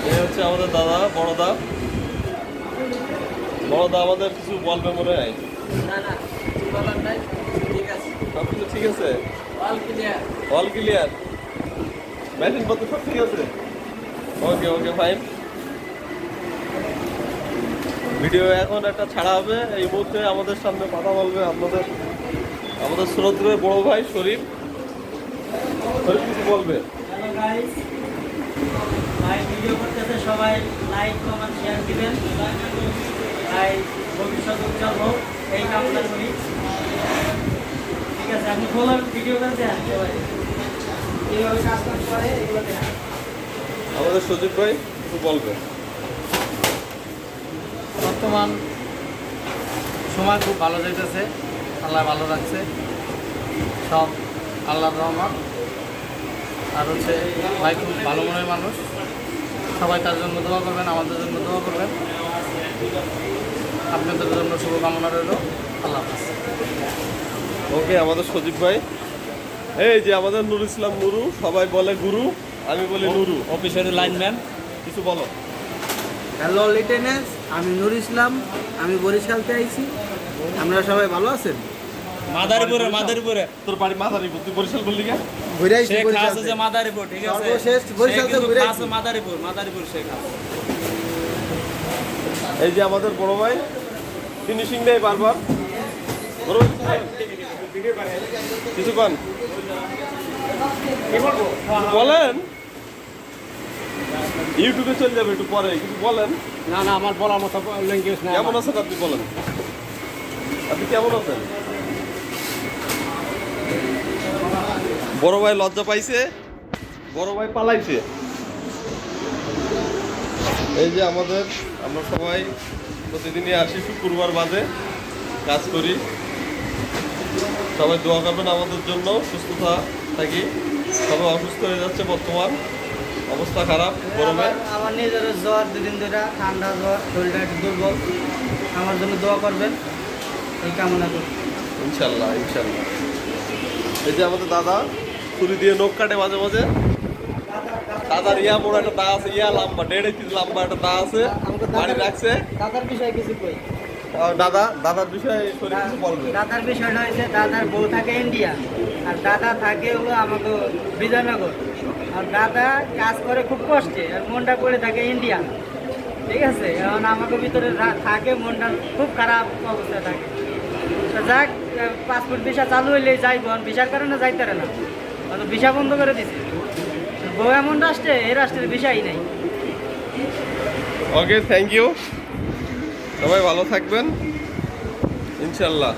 এই হচ্ছে আমাদের দাদা, বড়দা। বড়দা আমাদের কিছু বলবে মনে হয়। না না, কিছু বলার নাই, ঠিক আছে। সব কিছু ঠিক আছে, all clear. All clear, machine পত্র সব ঠিক আছে। ওকে ওকে ফাইন। ভিডিও এখন একটা ছাড়া হবে। এই মুহূর্তে আমাদের সামনে কথা বলবে আমাদের শ্রদ্ধেয় বড় ভাই শরীফ। শরীফ কিছু বলবে। হ্যালো গাইস, ভাই ভিডিও করতেছে, সবাই লাইক কমেন্ট শেয়ার দিবেন। ভাই ভবিষ্যৎ উজ্জ্বল হোক এই কামনা করি। ঠিক আছে, আপনি বলার ভিডিও করে দেন সবাই এইভাবে কাজ করে এগুলো দেন। আমাদের সজীব ভাই কিছু বলবে। বর্তমান সময় খুব ভালো যাইতেছে, আল্লাহ ভালো রাখছে, সব আল্লাহর রহমত। আর হচ্ছে ভাই খুব ভালো মনের মানুষ, সবাই তার জন্য দোয়া করবেন, আমাদের জন্য দোয়া করবেন। আপনাদের জন্য শুভকামনা রইল। আল্লাহ হাফেজ। ওকে আমাদের সজীব ভাই। এই যে আমাদের নুর ইসলাম নুরু, সবাই বলে গুরু, আমি বলি নুরু। অফিসের লাইনম্যান কিছু বলো। হ্যালো লিটেনেস, আমি নূর ইসলাম, আমি বরিশালতে আইছি। আমরা সবাই ভালো আছেন? মাদারীপুরে তোর বাড়ি মাদারীপুর, তুই বরিশাল বললি কেন? ঘুরে আইছি শেখ বরিশাল হাস আছে মাদারীপুর, ঠিক আছে? সর্বশেষ বরিশাল থেকে ঘুরে আইছি। মাদারীপুর শেখ হাস। এই যে আমাদের বড় ভাই ফিনিশিং দেয় বারবার। বড় ভাই, কিছু কন বলেন। ইউটিউবে চলে যাবে একটু পরে, কিছু বলেন। না না, আমার বলার মতো ল্যাঙ্গুয়েজ না। কেমন আছেন আপনি বলেন, আপনি কেমন আছেন? বড় ভাই লজ্জা পাইছে, বড় ভাই পালাইছে। এই যে আমরা সবাই প্রতিদিনই আসি, শুক্রবার বাদে কাজ করি। সবাই দোয়া করবেন আমাদের জন্য, সুস্থতা থাকি। সবাই অসুস্থ হয়ে যাচ্ছে, বর্তমান অবস্থা খারাপ গরমে। আমার নিজের জ্বর, দুদিন ধরে ঠান্ডা জ্বর, শরীরটা একটু দুর্বল। আমার জন্য দোয়া করবেন এই কামনা করি। ইনশাল্লাহ ইনশাল্লাহ। এই যে আমাদের দাদা ছুরি দিয়ে নখ কাটে মাঝে মাঝে। দাদার ইয়া বড় একটা দা আছে, ইয়া লম্বা 1.5 ফিট লম্বা একটা দা আছে, বাড়ি রাখছে। দাদার বিষয়ে কিছু কই। দাদার বিষয়ে শরীর কিছু বলবে। দাদার বিষয়টা হয়েছে, দাদার বউ থাকে ইন্ডিয়া, আর দাদা থাকে হলো আমাকে বিজয়নগর। আর দাদা কাজ করে খুব কষ্টে, আর মনটা করে থাকে ইন্ডিয়া। ঠিক আছে, এখন আমাকে ভিতরে থাকে, মনটা খুব খারাপ অবস্থায় থাকে। তো যাক, পাসপোর্ট ভিসা চালু হইলে যাইব, ভিসার কারণে যাইতে পারে না, ভিসা বন্ধ করে দিছে। বউ এমন রাষ্ট্রে, এই রাষ্ট্রের ভিসাই নাই। ওকে, থ্যাংক ইউ। সবাই ভালো থাকবেন ইনশাল্লাহ।